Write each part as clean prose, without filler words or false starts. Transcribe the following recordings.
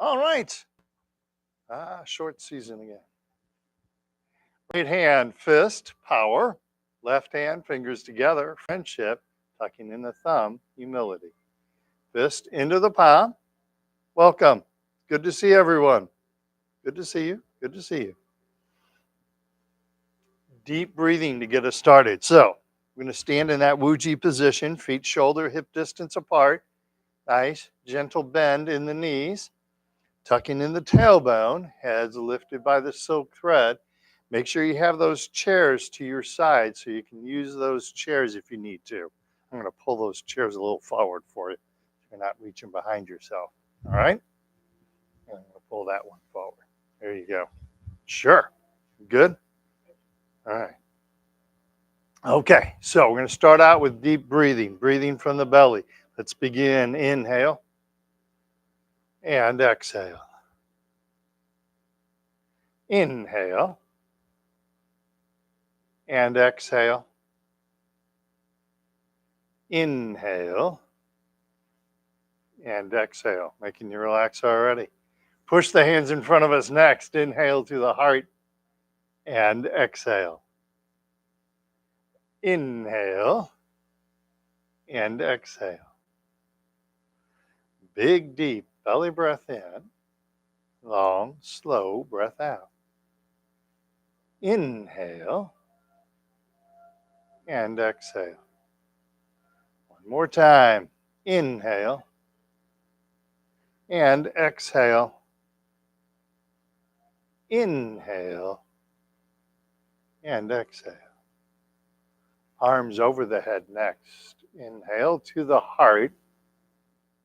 All right. Short season again. Right hand, fist, power. Left hand, fingers together, friendship, tucking in the thumb, humility. Fist into the palm. Welcome. Good to see everyone. Good to see you. Good to see you. Deep breathing to get us started. So, we're going to stand in that Wuji position, feet shoulder, hip distance apart. Nice, gentle bend in the knees. Tucking in the tailbone, heads lifted by the silk thread. Make sure you have those chairs to your side so you can use those chairs if you need to. I'm going to pull those chairs a little forward for you so you're not reaching behind yourself. All right? And I'm going to pull that one forward. There you go. Sure. Good? All right. Okay, so we're going to start out with deep breathing, breathing from the belly. Let's begin. Inhale and exhale. Inhale and exhale. Inhale and exhale, making you relax already. Push the hands in front of us next. Inhale to the heart and exhale. Inhale and exhale. Big, deep belly breath in. Long, slow breath out. Inhale and exhale. One more time. Inhale and exhale. Inhale and exhale. Arms over the head next. Inhale to the heart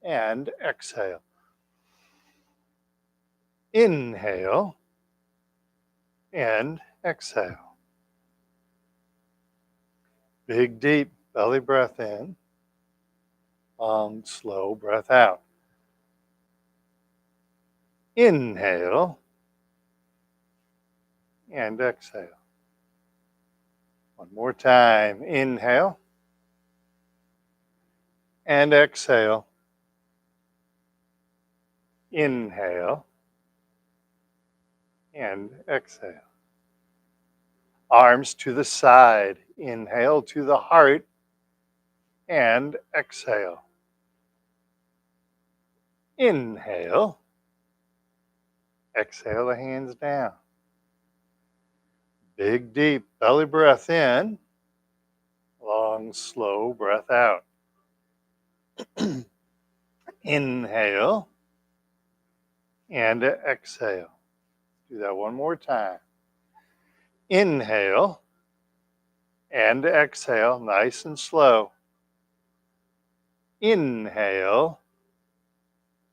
and exhale. Inhale and exhale. Big, deep belly breath in. Long, slow breath out. Inhale and exhale. One more time. Inhale and exhale. Inhale and exhale. Arms to the side. Inhale to the heart and exhale. Inhale. Exhale the hands down. Big, deep belly breath in. Long, slow breath out. Inhale and exhale. Do that one more time. Inhale and exhale, nice and slow. Inhale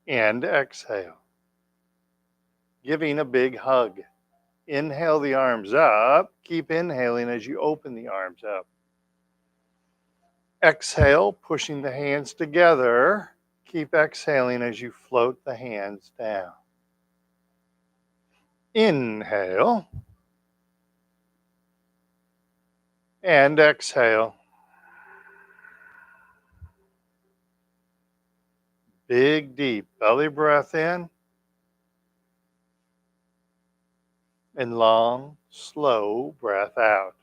and exhale. Giving a big hug. Inhale the arms up. Keep inhaling as you open the arms up. Exhale, pushing the hands together. Keep exhaling as you float the hands down. Inhale and exhale. Big, deep belly breath in. And long, slow breath out.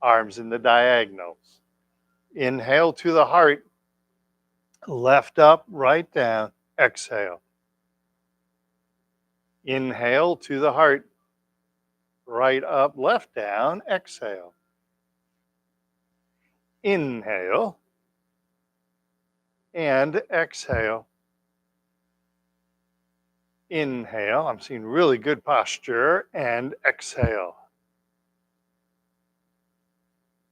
Arms in the diagonals. Inhale to the heart. Left up, right down. Exhale. Inhale to the heart. Right up, left down. Exhale. Inhale and exhale. Inhale. I'm seeing really good posture. And exhale.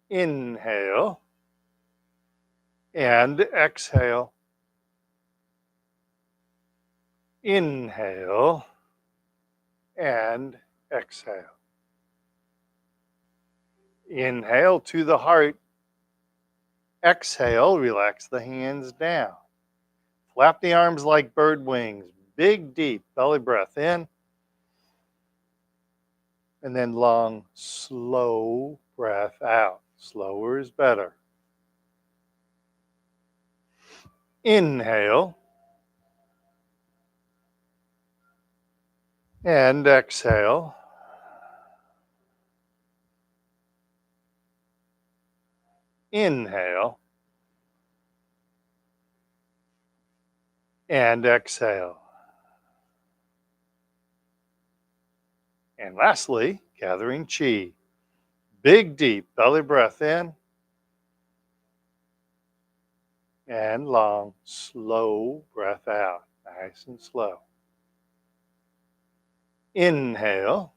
Inhale and exhale. Inhale and exhale. Inhale to the heart. Exhale, relax the hands down. Flap the arms like bird wings. Big, deep belly breath in. And then long, slow breath out. Slower is better. Inhale And exhale. Inhale. And exhale. And lastly, gathering chi. Big, deep belly breath in and long, slow breath out. Nice and slow. Inhale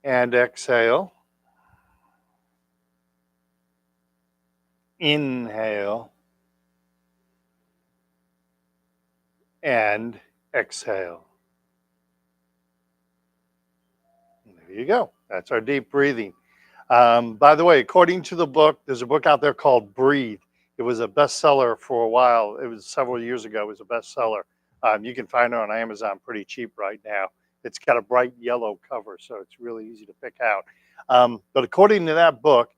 and exhale. Inhale and exhale. And there you go. That's our deep breathing. By the way, according to the book, there's a book out there called Breathe. It was a bestseller for a while. It was several years ago. It was a bestseller. You can find it on Amazon pretty cheap right now. It's got a bright yellow cover, so it's really easy to pick out. But according to that book,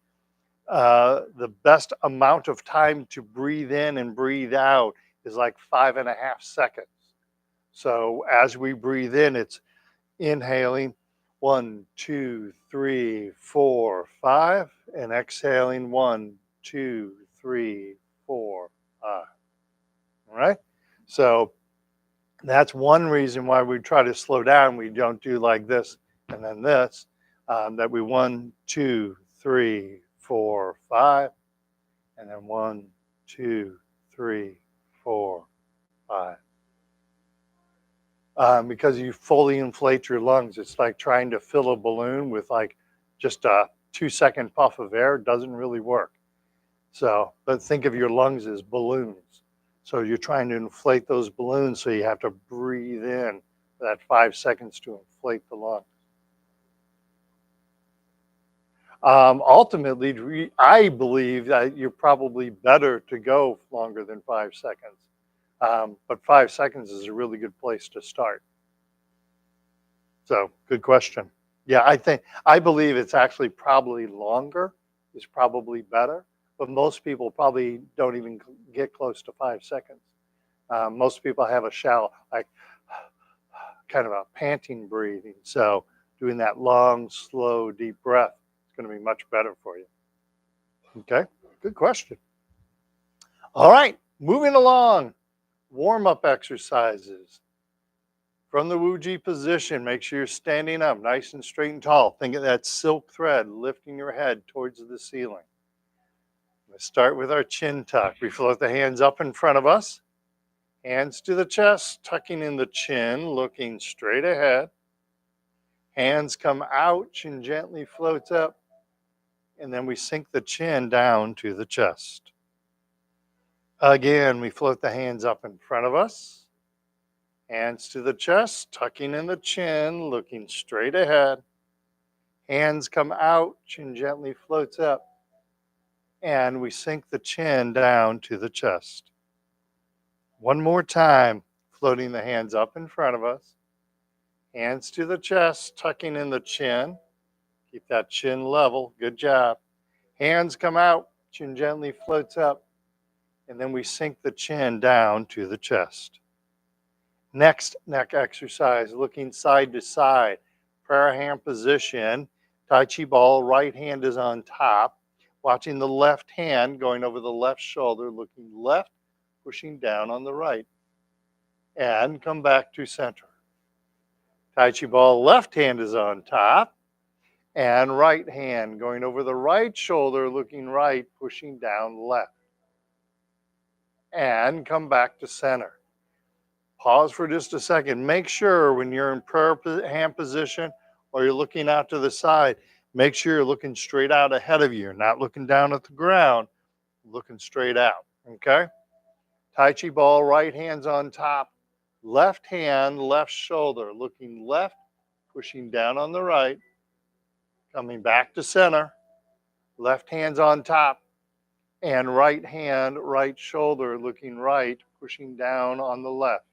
the best amount of time to breathe in and breathe out is like 5.5 seconds. So as we breathe in, it's inhaling 1, 2, 3, 4, 5, and exhaling 1, 2, 3, 4, 5. All right. So that's one reason why we try to slow down. We don't do like this and then this. That we 1, 2, 3, 4, 5, and then 1, 2, 3, 4, 5. Because you fully inflate your lungs. It's like trying to fill a balloon with like just a 2-second puff of air. It doesn't really work. So, but think of your lungs as balloons. So you're trying to inflate those balloons, so you have to breathe in that 5 seconds to inflate the lung. Ultimately, I believe that you're probably better to go longer than 5 seconds. But 5 seconds is a really good place to start. So, good question. Yeah, I believe it's actually probably longer is probably better, but most people probably don't even get close to 5 seconds. Most people have a shallow, like kind of a panting breathing. So, doing that long, slow, deep breath is going to be much better for you. Okay, good question. All right, moving along. Warm up exercises. From the Wuji position, make sure you're standing up nice and straight and tall. Think of that silk thread lifting your head towards the ceiling. Let's start with our chin tuck. We float the hands up in front of us. Hands to the chest, tucking in the chin, looking straight ahead. Hands come out, chin gently floats up. And then we sink the chin down to the chest. Again, we float the hands up in front of us. Hands to the chest, tucking in the chin, looking straight ahead. Hands come out, chin gently floats up, and we sink the chin down to the chest. One more time, floating the hands up in front of us. Hands to the chest, tucking in the chin. Keep that chin level. Good job. Hands come out, chin gently floats up, and then we sink the chin down to the chest. Next neck exercise, looking side to side. Prayer hand position. Tai Chi ball, right hand is on top. Watching the left hand going over the left shoulder, looking left, pushing down on the right. And come back to center. Tai Chi ball, left hand is on top. And right hand going over the right shoulder, looking right, pushing down left. And come back to center. Pause for just a second. Make sure when you're in prayer hand position or you're looking out to the side, make sure you're looking straight out ahead of you. You're not looking down at the ground, looking straight out. Okay? Tai Chi ball, right hand's on top. Left hand, left shoulder, looking left, pushing down on the right. Coming back to center. Left hand's on top. And right hand, right shoulder, looking right, pushing down on the left.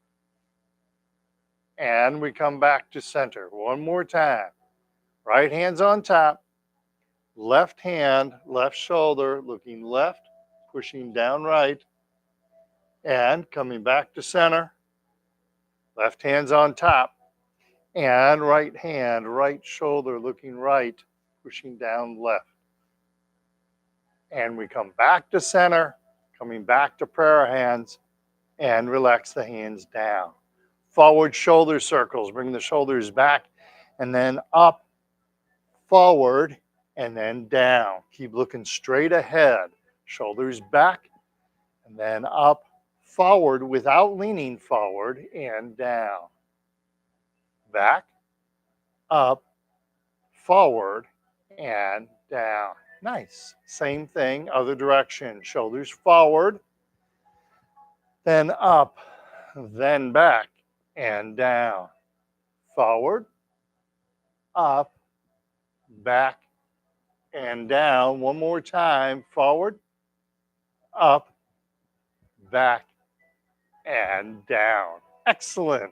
And we come back to center. One more time. Right hand's on top. Left hand, left shoulder, looking left, pushing down right. And coming back to center. Left hand's on top. And right hand, right shoulder looking right, pushing down left. And we come back to center, coming back to prayer hands, and relax the hands down. Forward shoulder circles, bring the shoulders back, and then up, forward, and then down. Keep looking straight ahead. Shoulders back, and then up, forward without leaning forward, and down. Back, up, forward, and down. Nice. Same thing, other direction. Shoulders forward, then up, then back, and down. Forward, up, back, and down. One more time. Forward, up, back, and down. Excellent.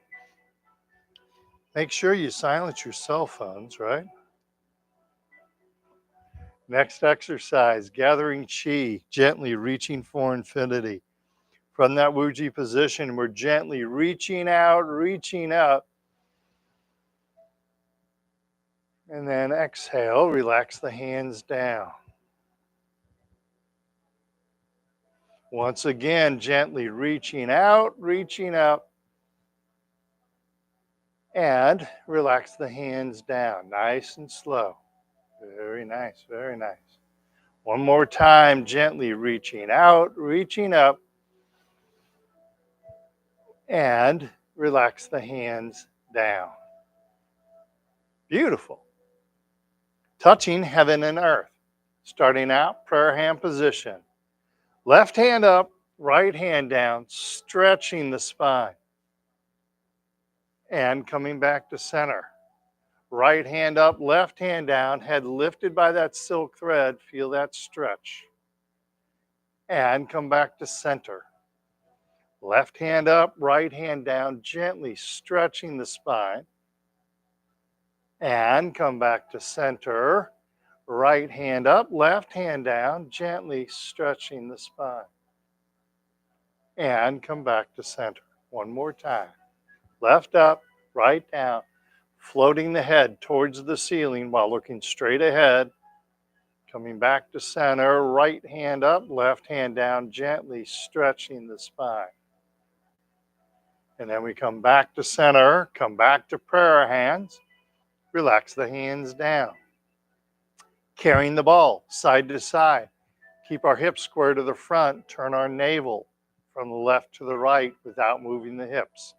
Make sure you silence your cell phones, right? Next exercise, gathering chi, gently reaching for infinity. From that Wuji position, we're gently reaching out, reaching up. And then exhale, relax the hands down. Once again, gently reaching out, reaching up. And relax the hands down, nice and slow. Very nice, very nice. One more time, gently reaching out, reaching up. And relax the hands down. Beautiful. Touching heaven and earth. Starting out, prayer hand position. Left hand up, right hand down, stretching the spine. And coming back to center. Right hand up, left hand down, head lifted by that silk thread. Feel that stretch. And come back to center. Left hand up, right hand down, gently stretching the spine. And come back to center. Right hand up, left hand down, gently stretching the spine. And come back to center. One more time. Left up, right down, floating the head towards the ceiling while looking straight ahead. Coming back to center, right hand up, left hand down, gently stretching the spine. And then we come back to center, come back to prayer hands, relax the hands down. Carrying the ball side to side. Keep our hips square to the front, turn our navel from the left to the right without moving the hips.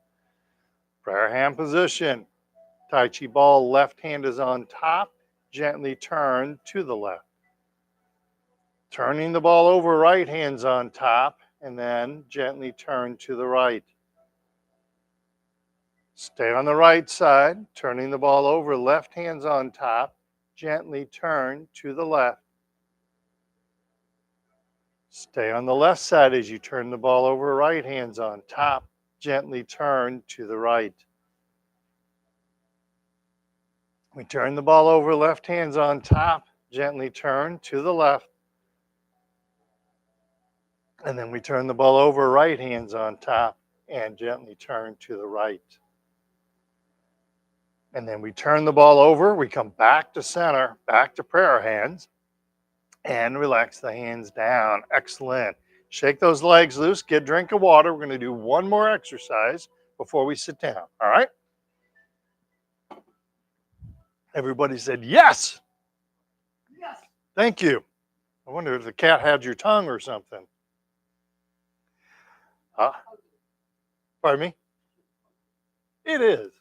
Prayer hand position. Tai Chi ball, left hand is on top, gently turn to the left. Turning the ball over, right hand's on top, and then gently turn to the right. Stay on the right side, turning the ball over, left hand's on top, gently turn to the left. Stay on the left side as you turn the ball over, right hand's on top, gently turn to the right. We turn the ball over, left hand's on top, gently turn to the left. And then we turn the ball over, right hand's on top, and gently turn to the right. And then we turn the ball over, we come back to center, back to prayer hands, and relax the hands down. Excellent. Shake those legs loose, get a drink of water. We're going to do one more exercise before we sit down, all right? Everybody said yes. Yes. Thank you. I wonder if the cat had your tongue or something. Pardon me? It is.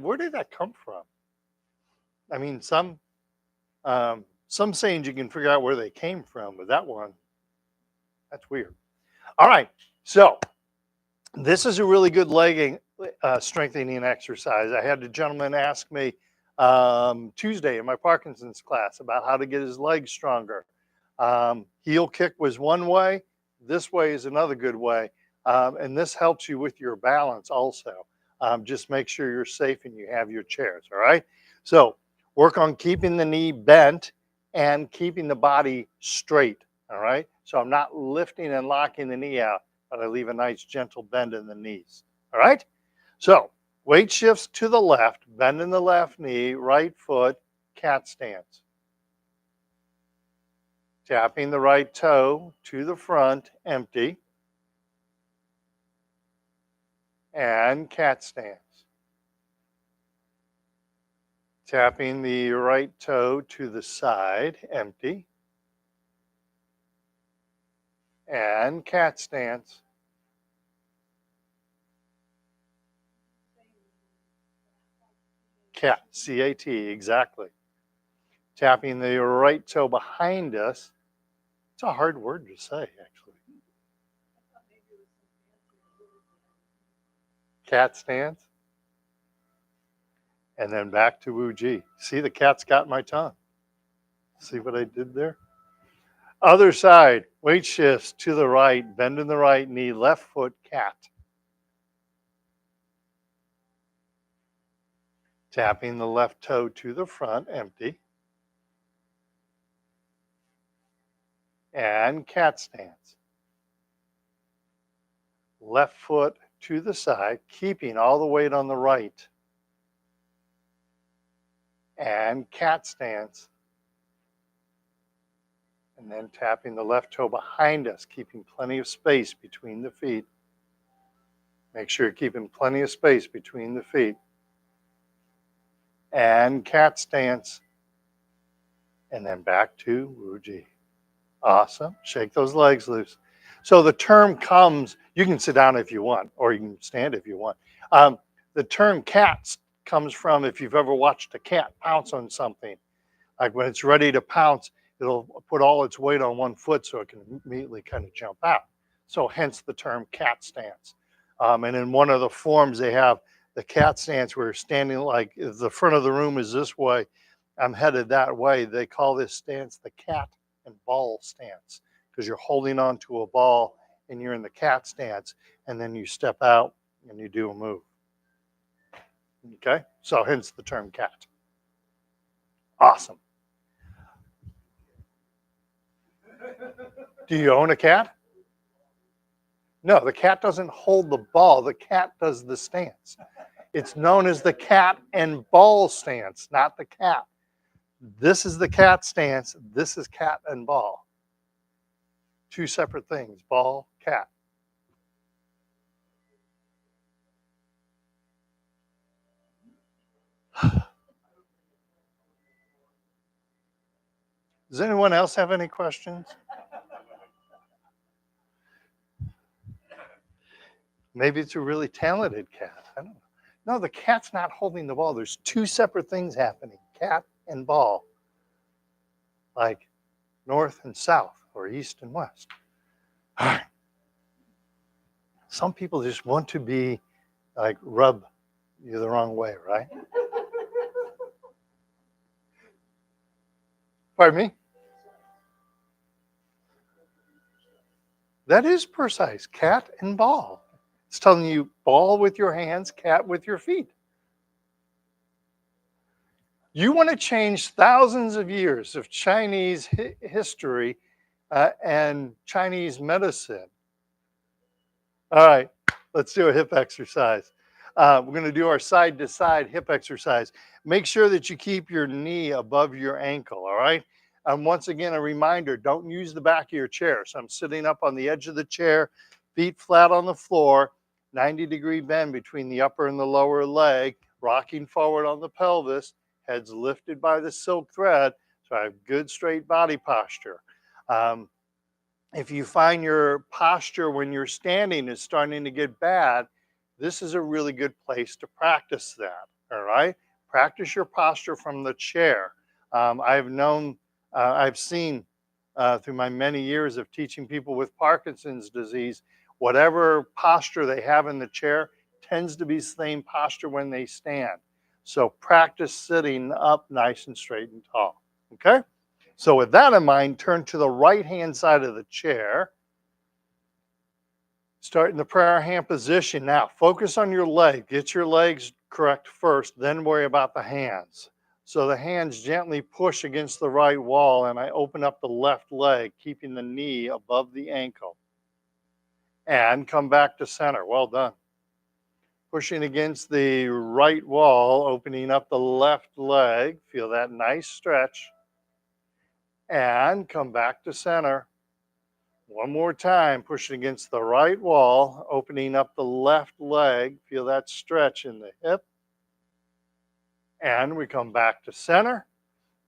Where did that come from? I mean, some sayings you can figure out where they came from, but that one, that's weird. All right, so this is a really good leg strengthening exercise. I had a gentleman ask me Tuesday in my Parkinson's class about how to get his legs stronger. Heel kick was one way. This way is another good way. And this helps you with your balance also. Just make sure you're safe and you have your chairs, all right? So work on keeping the knee bent and keeping the body straight, all right? So I'm not lifting and locking the knee out, but I leave a nice gentle bend in the knees, all right? So weight shifts to the left, bend in the left knee, right foot, cat stance. Tapping the right toe to the front, empty, and cat stance. Tapping the right toe to the side, empty, and cat stance. Cat, C-A-T, exactly. Tapping the right toe behind us. It's a hard word to say, actually. Cat stance. And then back to Wu Ji. See, the cat's got my tongue. See what I did there? Other side, weight shifts to the right, bend in the right knee, left foot, cat. Tapping the left toe to the front, empty. And cat stance. Left foot to the side, keeping all the weight on the right. And cat stance. And then tapping the left toe behind us, keeping plenty of space between the feet. Make sure you're keeping plenty of space between the feet. And cat stance. And then back to Wu Ji. Awesome. Shake those legs loose. So the term comes, you can sit down if you want, or you can stand if you want. The term cats comes from if you've ever watched a cat pounce on something. Like when it's ready to pounce, it'll put all its weight on one foot so it can immediately kind of jump out. So hence the term cat stance. And in one of the forms they have the cat stance where you're standing like if the front of the room is this way, I'm headed that way. They call this stance the cat and ball stance because you're holding on to a ball and you're in the cat stance and then you step out and you do a move. Okay, so hence the term cat. Awesome. Do you own a cat? No, the cat doesn't hold the ball. The cat does the stance. It's known as the cat and ball stance, not the cat. This is the cat stance. This is cat and ball. Two separate things, ball, cat. Does anyone else have any questions? Maybe it's a really talented cat. I don't know. No, the cat's not holding the ball. There's two separate things happening, cat and ball. Like north and south or east and west. All right. Some people just want to be like rub you the wrong way, right? Pardon me? That is precise. Cat and ball. It's telling you ball with your hands, cat with your feet. You want to change thousands of years of Chinese history and Chinese medicine. All right, let's do a hip exercise. We're going to do our side to side hip exercise. Make sure that you keep your knee above your ankle, all right? Once again, a reminder, don't use the back of your chair. So I'm sitting up on the edge of the chair, feet flat on the floor, 90-degree bend between the upper and the lower leg, rocking forward on the pelvis, heads lifted by the silk thread, so I have good straight body posture. If you find your posture when you're standing is starting to get bad, this is a really good place to practice that, all right? Practice your posture from the chair. I've seen through my many years of teaching people with Parkinson's disease, whatever posture they have in the chair tends to be the same posture when they stand. So practice sitting up nice and straight and tall, okay? So with that in mind, turn to the right-hand side of the chair. Start in the prayer hand position. Now, focus on your leg. Get your legs correct first, then worry about the hands. So the hands gently push against the right wall, and I open up the left leg, keeping the knee above the ankle. And come back to center. Well done. pushing against the right wall, opening up the left leg. Feel that nice stretch. And come back to center. One more time, pushing against the right wall, opening up the left leg. Feel that stretch in the hip. And we come back to center.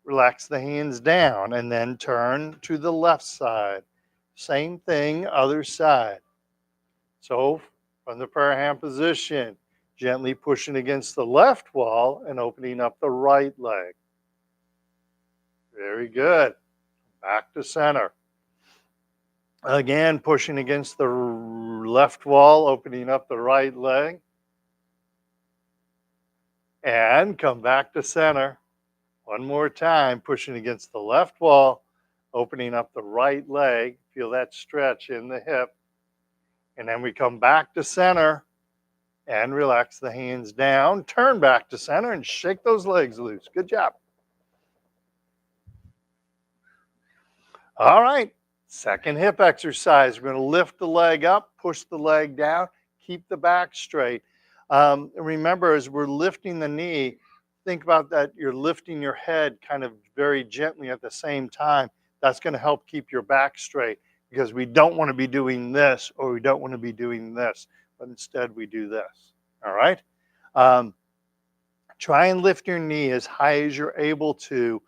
Relax the hands down and then turn to the left side. Same thing, other side. So from the prayer hand position, gently pushing against the left wall and opening up the right leg. Very good. Back to center. Again, pushing against the left wall, opening up the right leg. And come back to center. One more time, pushing against the left wall, opening up the right leg. Feel that stretch in the hip. And then we come back to center and relax the hands down. Turn back to center and shake those legs loose. Good job. All right, second hip exercise. We're going to lift the leg up, push the leg down, keep the back straight. Remember, as we're lifting the knee, think about that you're lifting your head kind of very gently at the same time. That's going to help keep your back straight because we don't want to be doing this or we don't want to be doing this, but instead we do this. All right? Try and lift your knee as high as you're able to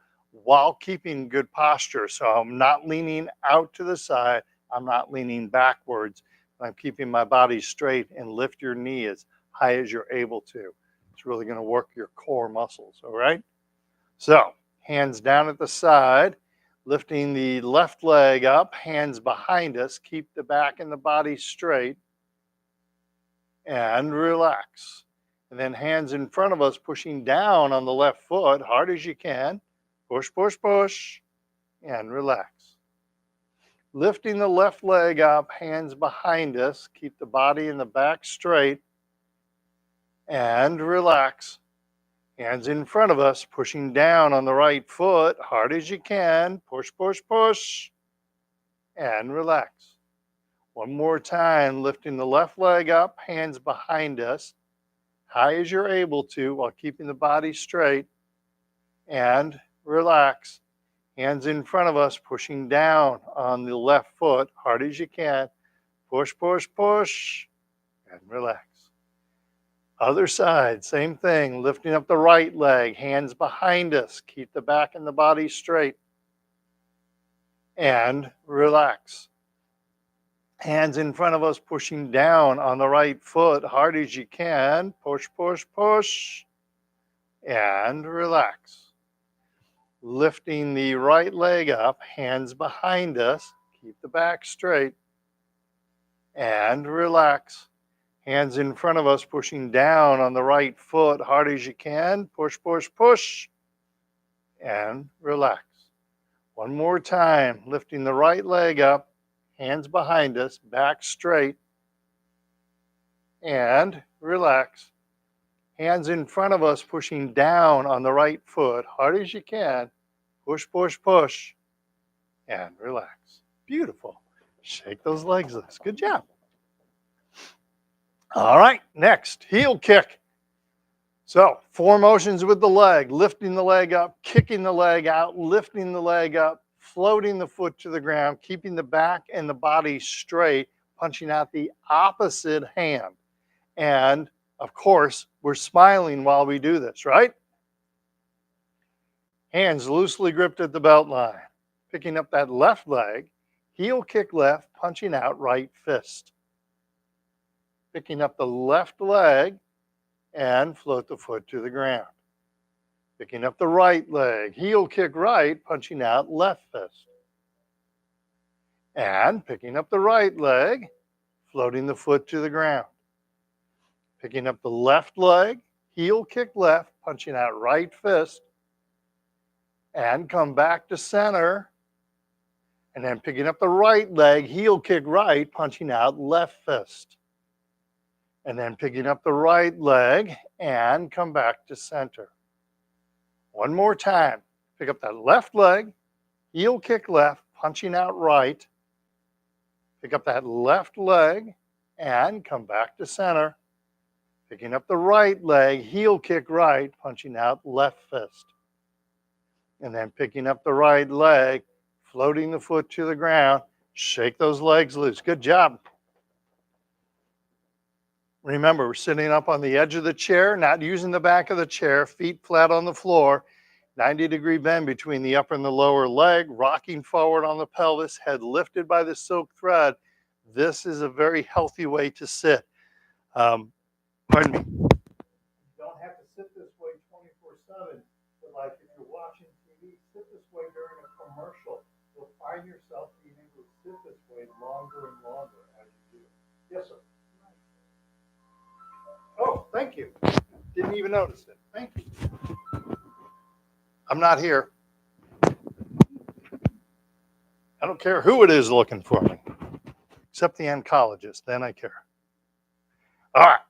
while keeping good posture. So I'm not leaning out to the side. I'm not leaning backwards. I'm keeping my body straight, and lift your knee as high as you're able to. It's really going to work your core muscles, all right? So hands down at the side, lifting the left leg up, hands behind us. Keep the back and the body straight and relax. And then hands in front of us, pushing down on the left foot, hard as you can. Push, push, push, and relax. Lifting the left leg up, hands behind us. Keep the body and the back straight and relax. Hands in front of us, pushing down on the right foot, hard as you can. Push, push, push, and relax. One more time, lifting the left leg up, hands behind us, high as you're able to while keeping the body straight, and relax. Hands in front of us, pushing down on the left foot, hard as you can. Push, push, push, and relax. Other side, same thing. Lifting up the right leg, hands behind us. Keep the back and the body straight. And relax. Hands in front of us, pushing down on the right foot, hard as you can. Push, push, push, and relax. Lifting the right leg up, hands behind us. Keep the back straight. And relax. Hands in front of us, pushing down on the right foot, hard as you can. Push, push, push, and relax. One more time, lifting the right leg up, hands behind us, back straight, and relax. Hands in front of us, pushing down on the right foot, hard as you can. Push, push, push, and relax. Beautiful. Shake those legs loose. Good job. All right, next, heel kick. So 4 motions with the leg, lifting the leg up, kicking the leg out, lifting the leg up, floating the foot to the ground, keeping the back and the body straight, punching out the opposite hand. And of course, we're smiling while we do this, right? Hands loosely gripped at the belt line. Picking up that left leg, heel kick left, punching out right fist. Picking up the left leg and float the foot to the ground. Picking up the right leg, heel kick right, punching out left fist. And picking up the right leg, floating the foot to the ground. Picking up the left leg, heel kick left, punching out right fist. And come back to center. And then picking up the right leg, heel kick right, punching out left fist. And then picking up the right leg and come back to center. One more time. Pick up that left leg, heel kick left, punching out right. Pick up that left leg and come back to center. Picking up the right leg, heel kick right, punching out left fist. And then picking up the right leg, floating the foot to the ground, shake those legs loose. Good job. Remember, we're sitting up on the edge of the chair, not using the back of the chair, feet flat on the floor, 90-degree bend between the upper and the lower leg, rocking forward on the pelvis, head lifted by the silk thread. This is a very healthy way to sit. Pardon me. You don't have to sit this way 24/7, but like if you're watching TV, sit this way during a commercial. You'll find yourself being able to sit this way longer and longer as you do. Yes, sir. Oh, thank you. Didn't even notice it. Thank you. I'm not here. I don't care who it is looking for me, except the oncologist. Then I care. All right.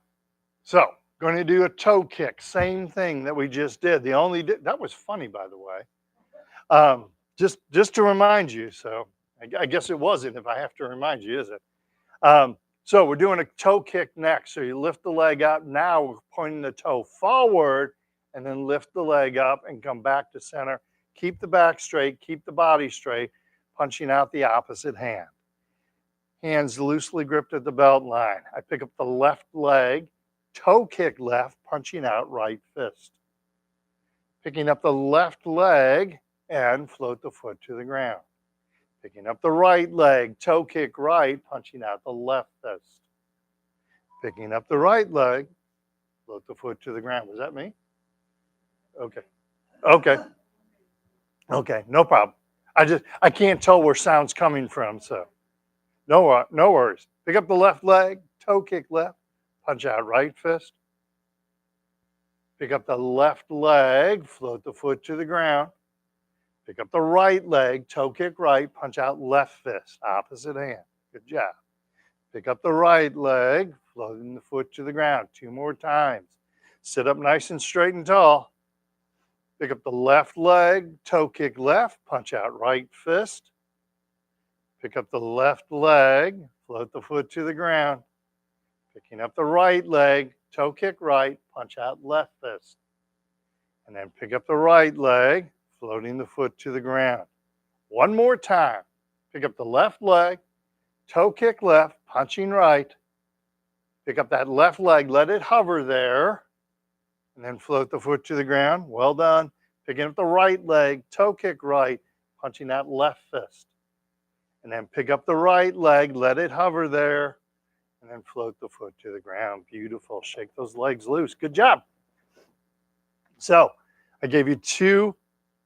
So, going to do a toe kick. Same thing that we just did. That was funny, by the way. Just to remind you. So, I guess it wasn't if I have to remind you, is it? So we're doing a toe kick next. So you lift the leg up. Now we're pointing the toe forward and then lift the leg up and come back to center. Keep the back straight, keep the body straight, punching out the opposite hand. Hands loosely gripped at the belt line. I pick up the left leg, toe kick left, punching out right fist. Picking up the left leg and float the foot to the ground. Picking up the right leg, toe kick right, punching out the left fist. Picking up the right leg, float the foot to the ground. Was that me? Okay. Okay. Okay, no problem. I can't tell where sound's coming from, so no worries. Pick up the left leg, toe kick left, punch out right fist. Pick up the left leg, float the foot to the ground. Pick up the right leg, toe kick right, punch out left fist, opposite hand. Good job. Pick up the right leg, floating the foot to the ground. 2 more times. Sit up nice and straight and tall. Pick up the left leg, toe kick left, punch out right fist. Pick up the left leg, float the foot to the ground. Picking up the right leg, toe kick right, punch out left fist. And then pick up the right leg, floating the foot to the ground. 1 more time. Pick up the left leg, toe kick left, punching right. Pick up that left leg, let it hover there, and then float the foot to the ground. Well done. Picking up the right leg, toe kick right, punching that left fist. And then pick up the right leg, let it hover there, and then float the foot to the ground. Beautiful. Shake those legs loose. Good job. So I gave you 2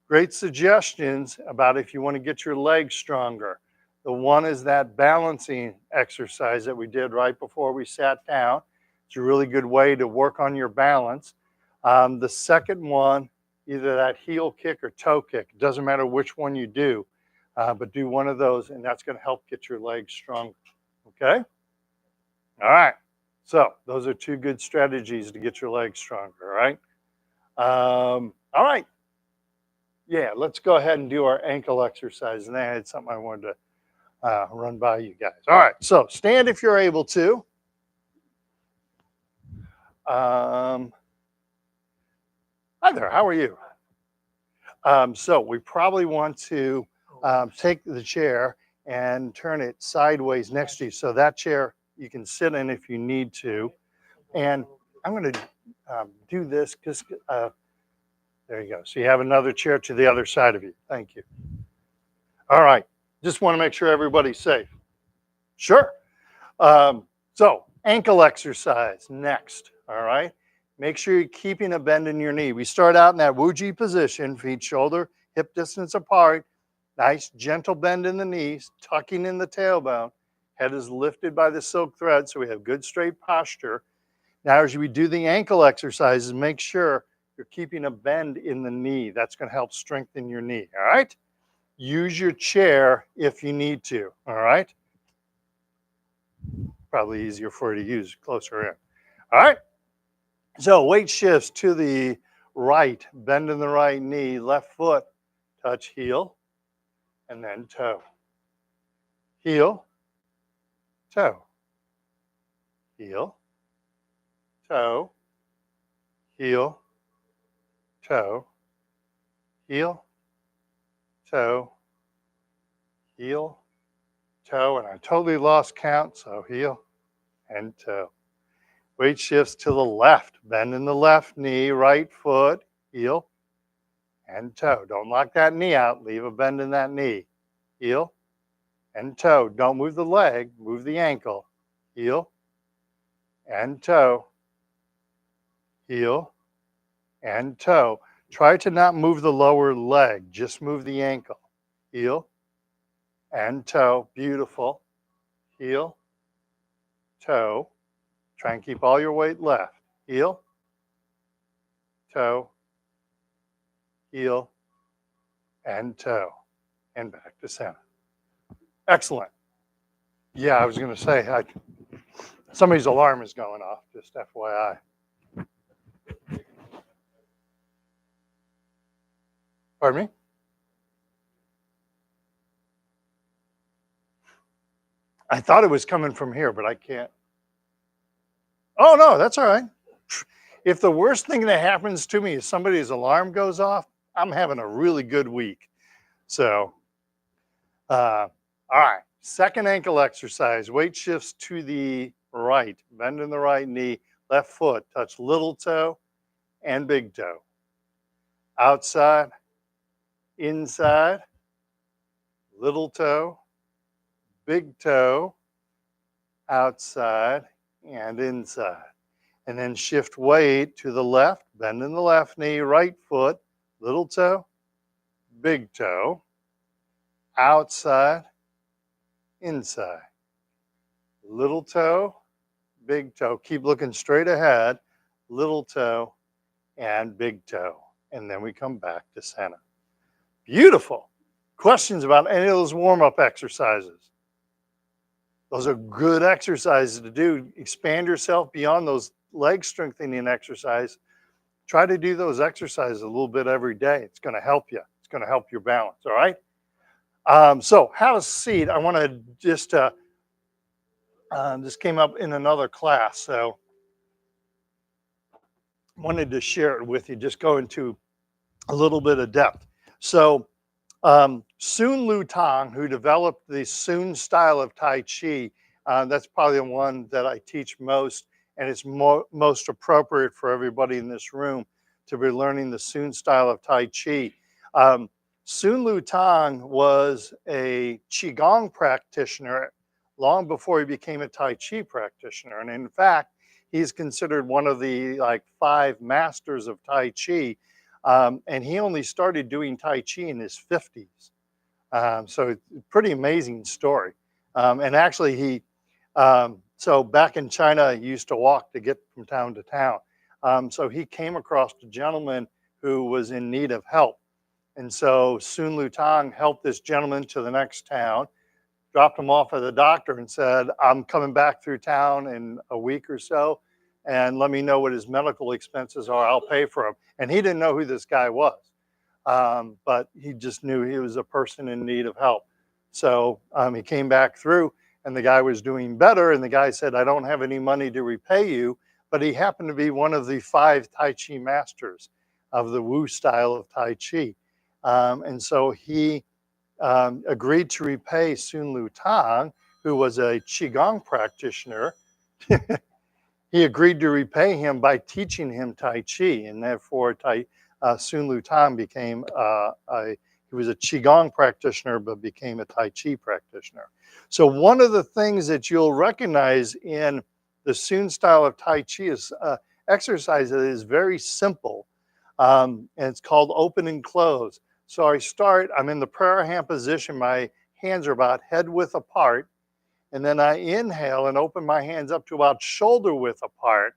great suggestions about if you want to get your legs stronger. The one is that balancing exercise that we did right before we sat down. It's a really good way to work on your balance. The second one, either that heel kick or toe kick. It doesn't matter which one you do, but do one of those, and that's going to help get your legs stronger. Okay? All right. So those are 2 good strategies to get your legs stronger. All right? All right. Yeah, let's go ahead and do our ankle exercise. And I had something I wanted to run by you guys. All right, so stand if you're able to. Hi there, how are you? So we probably want to take the chair and turn it sideways next to you. So that chair you can sit in if you need to. And I'm going to do this because there you go. So you have another chair to the other side of you. Thank you. All right. Just want to make sure everybody's safe. Sure. So ankle exercise next. All right. Make sure you're keeping a bend in your knee. We start out in that Wuji position, feet shoulder, hip distance apart. Nice gentle bend in the knees, tucking in the tailbone. Head is lifted by the silk thread, so we have good straight posture. Now as we do the ankle exercises, make sure you're keeping a bend in the knee. That's going to help strengthen your knee, all right? Use your chair if you need to, all right? Probably easier for you to use closer in. All right? So weight shifts to the right, bend in the right knee, left foot, touch heel, and then toe. Heel, toe, heel, toe, heel, toe, heel, toe, heel, toe, and I totally lost count, so heel and toe. Weight shifts to the left, bend in the left knee, right foot, heel and toe. Don't lock that knee out, leave a bend in that knee. Heel and toe. Don't move the leg, move the ankle. Heel and toe, heel and toe. Try to not move the lower leg, just move the ankle. Heel and toe, beautiful. Heel, toe. Try and keep all your weight left. Heel, toe, heel, and toe. And back to center. Excellent. Yeah, I was going to say, somebody's alarm is going off, just FYI. Pardon me? I thought it was coming from here, but I can't. Oh, no, that's all right. If the worst thing that happens to me is somebody's alarm goes off, I'm having a really good week. So, all right. Second ankle exercise. Weight shifts to the right. Bend in the right knee. Left foot. Touch little toe and big toe. Outside, inside, little toe, big toe, outside, and inside. And then shift weight to the left, bend in the left knee, right foot, little toe, big toe, outside, inside. Little toe, big toe. Keep looking straight ahead, little toe, and big toe. And then we come back to center. Beautiful. Questions about any of those warm-up exercises? Those are good exercises to do. Expand yourself beyond those leg strengthening exercises. Try to do those exercises a little bit every day. It's going to help you. It's going to help your balance. All right. So have a seat. I want to just this came up in another class, so wanted to share it with you. Just go into a little bit of depth. So Sun Lu Tang, who developed the Sun style of Tai Chi, that's probably the one that I teach most, and it's most appropriate for everybody in this room to be learning the Sun style of Tai Chi. Sun Lu Tang was a Qigong practitioner long before he became a Tai Chi practitioner. And in fact, he's considered one of the 5 masters of Tai Chi. And he only started doing Tai Chi in his 50s. So it's a pretty amazing story. And actually so back in China, he used to walk to get from town to town. So he came across a gentleman who was in need of help. And so Sun Lu Tang helped this gentleman to the next town, dropped him off at the doctor and said, I'm coming back through town in a week or so, and let me know what his medical expenses are. I'll pay for him. And he didn't know who this guy was, but he just knew he was a person in need of help. So he came back through, and the guy was doing better. And the guy said, I don't have any money to repay you. But he happened to be one of the 5 Tai Chi masters of the Wu style of Tai Chi. And so he agreed to repay Sun Lu Tang, who was a Qigong practitioner. He agreed to repay him by teaching him Tai Chi, and therefore Sun Lu Tang became he was a Qigong practitioner, but became a Tai Chi practitioner. So one of the things that you'll recognize in the Sun style of Tai Chi is exercise that is very simple, and it's called open and close. So I'm in the prayer hand position. My hands are about head width apart. And then I inhale and open my hands up to about shoulder width apart.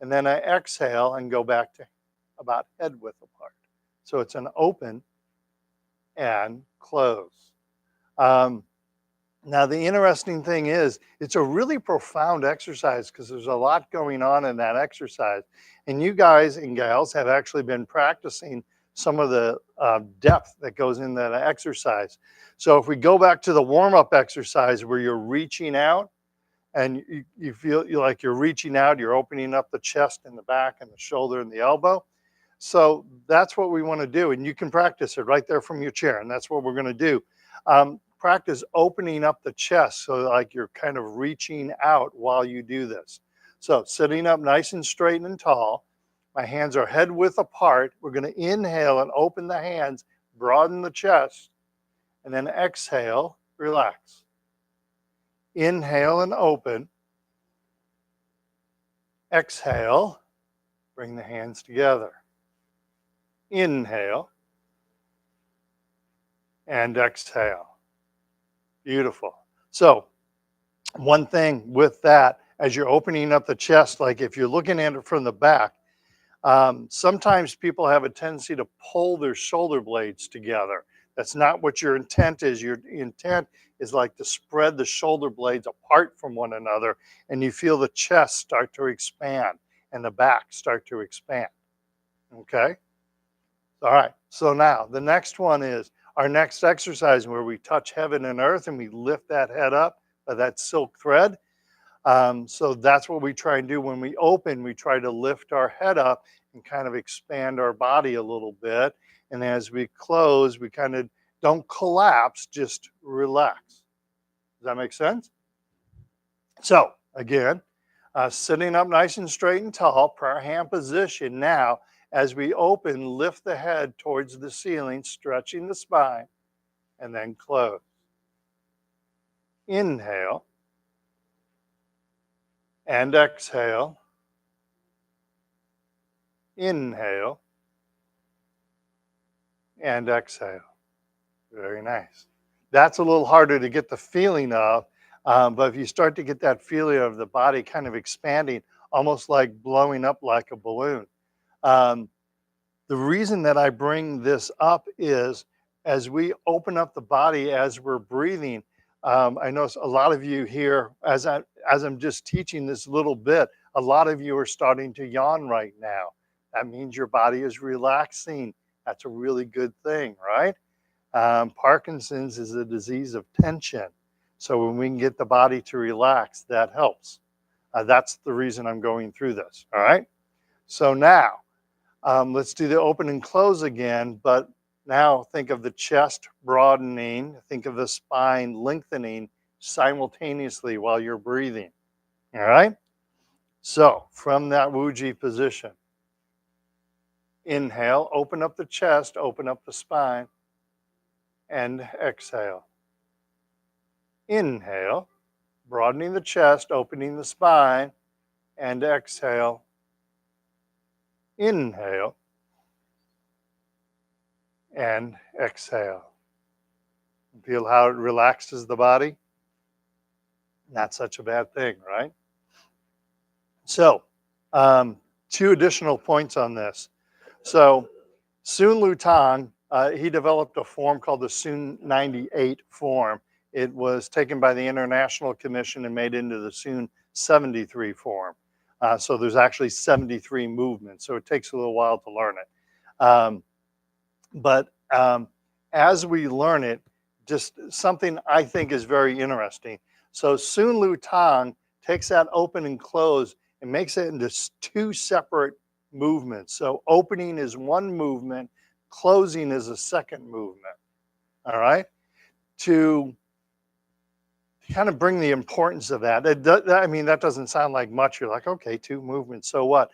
And then I exhale and go back to about head width apart. So it's an open and close. Now, the interesting thing is, it's a really profound exercise because there's a lot going on in that exercise. And you guys and gals have actually been practicing some of the depth that goes in that exercise. So if we go back to the warm-up exercise where you're reaching out, and you feel like you're reaching out, you're opening up the chest and the back and the shoulder and the elbow. So that's what we want to do. And you can practice it right there from your chair. And that's what we're going to do. Practice opening up the chest so like you're kind of reaching out while you do this. So sitting up nice and straight and tall. My hands are head width apart. We're going to inhale and open the hands, broaden the chest, and then exhale, relax. Inhale and open. Exhale, bring the hands together. Inhale and exhale. Beautiful. So one thing with that, as you're opening up the chest, like if you're looking at it from the back, sometimes people have a tendency to pull their shoulder blades together. That's not what your intent is. Your intent is like to spread the shoulder blades apart from one another, and you feel the chest start to expand and the back start to expand. Okay? All right. So now the next one is our next exercise where we touch heaven and earth and we lift that head up by that silk thread. So that's what we try and do when we open. We try to lift our head up and kind of expand our body a little bit. And as we close, we kind of don't collapse, just relax. Does that make sense? So again, sitting up nice and straight and tall, prayer hand position. Now, as we open, lift the head towards the ceiling, stretching the spine, and then close. Inhale and exhale. Inhale and exhale. Very nice. That's a little harder to get the feeling of, but if you start to get that feeling of the body kind of expanding, almost like blowing up like a balloon. Um, the reason that I bring this up is as we open up the body as we're breathing, I know a lot of you here, as I'm just teaching this little bit, a lot of you are starting to yawn right now. That means your body is relaxing. That's a really good thing, right? Parkinson's is a disease of tension. So when we can get the body to relax, that helps. That's the reason I'm going through this, all right? So now, let's do the open and close again, but now think of the chest broadening, think of the spine lengthening simultaneously while you're breathing, all right? So from that Wuji position, inhale, open up the chest, open up the spine, and exhale. Inhale, broadening the chest, opening the spine, and exhale. Inhale and exhale. Feel how it relaxes the body? Not such a bad thing, right? So, two additional points on this. So, Sun Lutang, he developed a form called the Sun 98 form. It was taken by the International Commission and made into the Sun 73 form. So there's actually 73 movements, so it takes a little while to learn it. But as we learn it, just something I think is very interesting. So Sun Lutang takes that open and close and makes it into two separate movements. So opening is one movement, closing is a second movement. All right? To kind of bring the importance of that. I mean, that doesn't sound like much. You're like, okay, two movements, so what?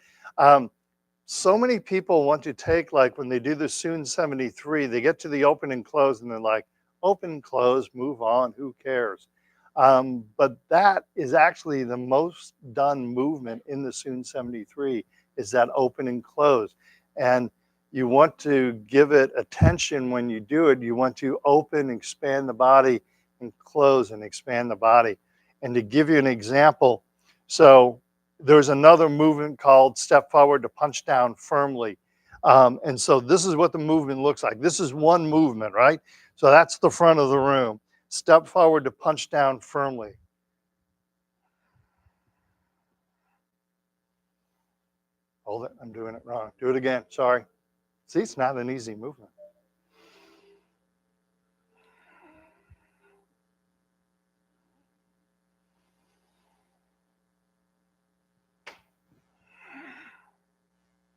So many people want to take, like when they do the Sun 73, they get to the open and close and they're like, open, close, move on, who cares? But that is actually the most done movement in the Sun 73 is that open and close. And you want to give it attention when you do it. You want to open, expand the body, and close and expand the body. And to give you an example, so there's another movement called step forward to punch down firmly. And so this is what the movement looks like. This is one movement, right? So that's the front of the room. Step forward to punch down firmly. Hold it, I'm doing it wrong. Do it again, sorry. See, it's not an easy movement.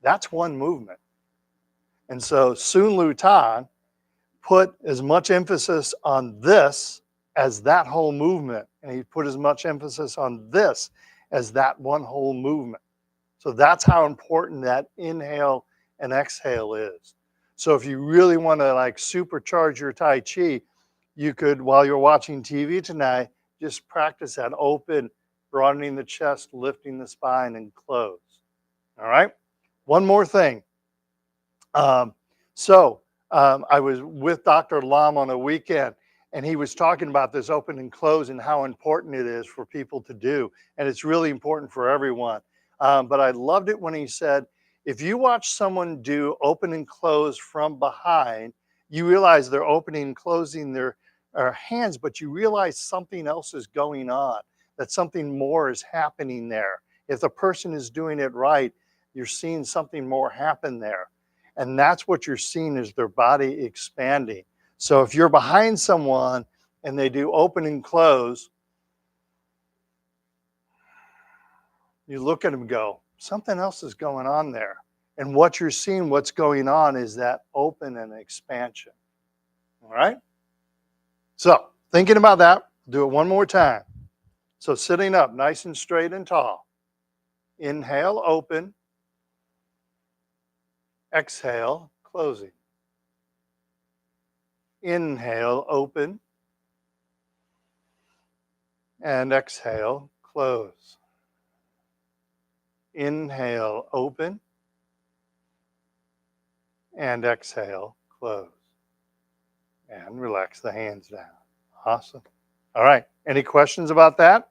That's one movement. And so Sun Lu Tan put as much emphasis on this as that whole movement. And he put as much emphasis on this as that one whole movement. So that's how important that inhale and exhale is. So if you really want to like supercharge your Tai Chi, you could, while you're watching TV tonight, just practice that open, broadening the chest, lifting the spine, and close. All right? One more thing. I was with Dr. Lam on a weekend, and he was talking about this open and close and how important it is for people to do. And it's really important for everyone. But I loved it when he said, if you watch someone do open and close from behind, you realize they're opening and closing their hands, but you realize something else is going on, that something more is happening there. If the person is doing it right, you're seeing something more happen there. And that's what you're seeing is their body expanding. So if you're behind someone and they do open and close, you look at them and go, something else is going on there. And what you're seeing, what's going on is that open and expansion. All right? So thinking about that, do it one more time. So sitting up nice and straight and tall. Inhale, open. Exhale, closing. Inhale, open. And exhale, close. Inhale, open. And exhale, close. And relax the hands down. Awesome. All right. Any questions about that?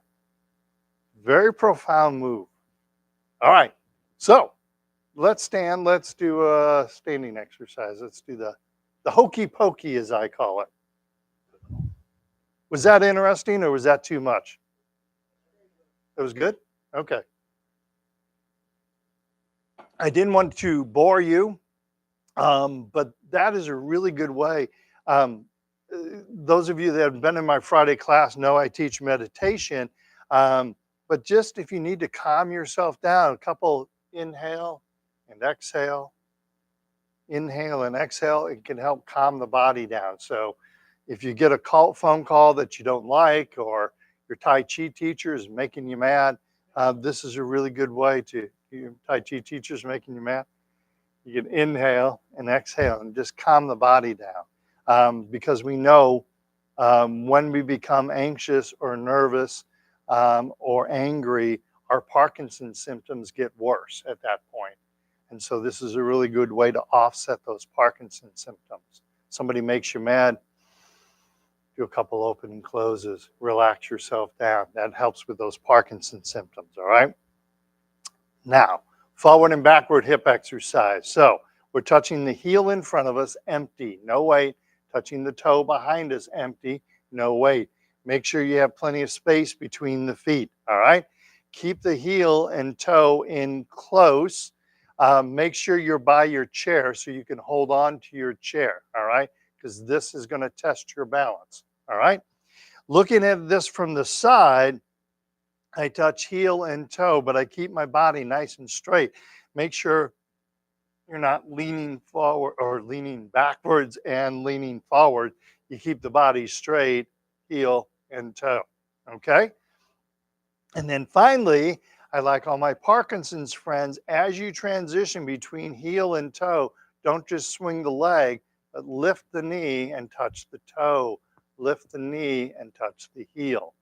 Very profound move. All right. So let's stand. Let's do a standing exercise. Let's do the hokey pokey, as I call it. Was that interesting or was that too much? It was good? Okay. I didn't want to bore you, but that is a really good way. Those of you that have been in my Friday class know I teach meditation, but just if you need to calm yourself down, a couple inhale and exhale, inhale and exhale, it can help calm the body down. So if you get a phone call that you don't like, or your Tai Chi teacher is making you mad, this is a really good way to, your Tai Chi teacher's making you mad, you can inhale and exhale and just calm the body down. Because we know when we become anxious or nervous or angry, our Parkinson's symptoms get worse at that point. And so this is a really good way to offset those Parkinson's symptoms. Somebody makes you mad, do a couple open and closes, relax yourself down. That helps with those Parkinson's symptoms, all right? Now, forward and backward hip exercise. So we're touching the heel in front of us, empty, no weight. Touching the toe behind us, empty, no weight. Make sure you have plenty of space between the feet, all right? Keep the heel and toe in close. Make sure you're by your chair so you can hold on to your chair, all right? Because this is going to test your balance, all right? Looking at this from the side, I touch heel and toe, but I keep my body nice and straight. Make sure you're not leaning forward or leaning backwards and leaning forward. You keep the body straight, heel and toe, okay? And then finally, I like all my Parkinson's friends, as you transition between heel and toe, don't just swing the leg, but lift the knee and touch the toe. Lift the knee and touch the heel.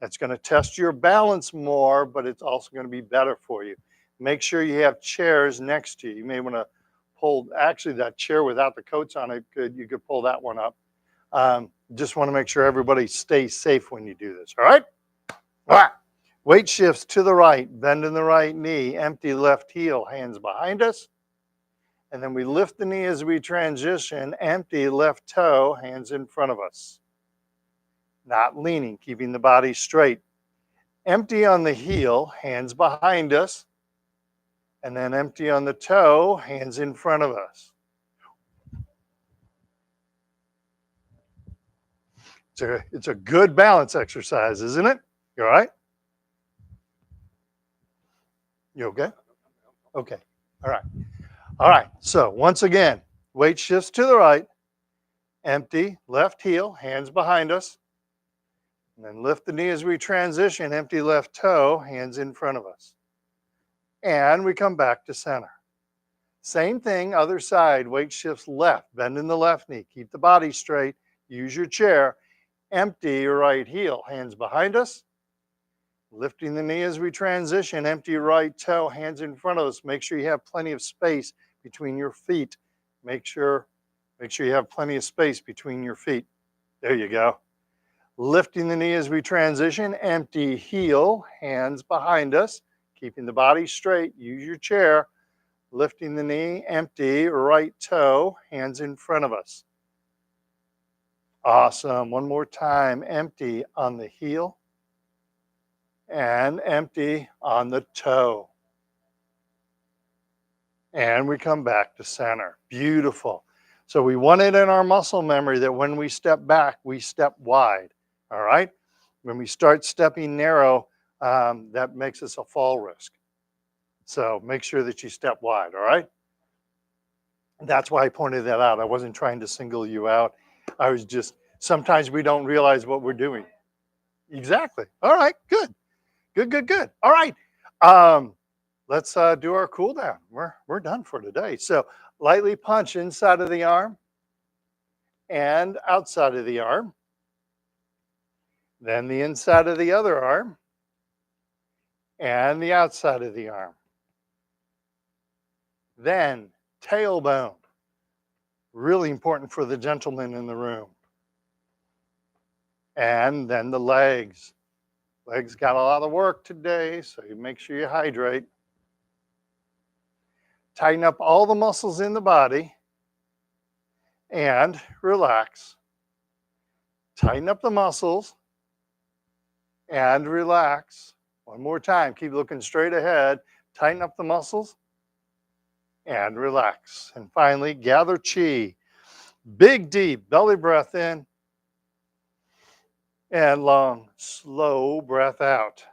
That's going to test your balance more, but it's also going to be better for you. Make sure you have chairs next to you. You may want to pull, actually that chair without the coats on it, you could pull that one up. Just want to make sure everybody stays safe when you do this, all right? All right. Weight shifts to the right, bend in the right knee, empty left heel, hands behind us. And then we lift the knee as we transition, empty left toe, hands in front of us. Not leaning, keeping the body straight. Empty on the heel, hands behind us. And then empty on the toe, hands in front of us. It's a good balance exercise, isn't it? You all right? You okay? Okay. All right. All right, so once again, weight shifts to the right, empty, left heel, hands behind us. And then lift the knee as we transition, empty left toe, hands in front of us. And we come back to center. Same thing, other side, weight shifts left, bend in the left knee, keep the body straight, use your chair, empty your right heel, hands behind us. Lifting the knee as we transition, empty right toe, hands in front of us. Make sure you have plenty of space between your feet. Make sure you have plenty of space between your feet. There you go. Lifting the knee as we transition, empty heel, hands behind us, keeping the body straight, use your chair. Lifting the knee, empty, right toe, hands in front of us. Awesome. One more time, empty on the heel and empty on the toe. And we come back to center. Beautiful. So we want it in our muscle memory that when we step back, we step wide. All right? When we start stepping narrow, that makes us a fall risk. So make sure that you step wide. All right? That's why I pointed that out. I wasn't trying to single you out. I was just, sometimes we don't realize what we're doing. Exactly. All right, good. Good, good, good. All right. Let's do our cool down. We're done for today. So lightly punch inside of the arm and outside of the arm. Then the inside of the other arm and the outside of the arm. Then tailbone. Really important for the gentleman in the room. And then the legs. Legs got a lot of work today, so you make sure you hydrate. Tighten up all the muscles in the body and relax. Tighten up the muscles and relax. One more time, keep looking straight ahead. Tighten up the muscles and relax. And finally, gather chi. Big, deep belly breath in and long, slow breath out.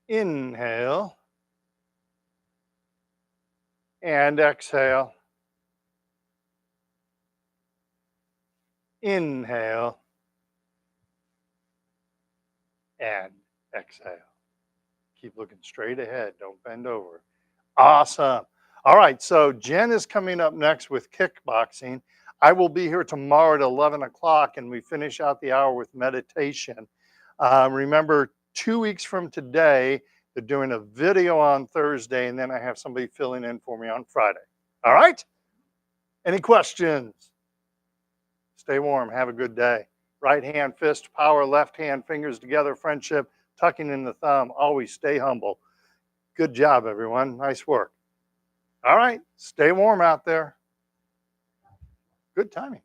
Inhale and exhale. Inhale and exhale. Keep looking straight ahead. Don't bend over. Awesome. All right. So Jen is coming up next with kickboxing. I will be here tomorrow at 11 o'clock and we finish out the hour with meditation. Remember, 2 weeks from today, they're doing a video on Thursday and then I have somebody filling in for me on Friday. All right. Any questions? Stay warm. Have a good day. Right hand, fist, power, left hand, fingers together, friendship, tucking in the thumb. Always stay humble. Good job, everyone. Nice work. All right. Stay warm out there. Good timing.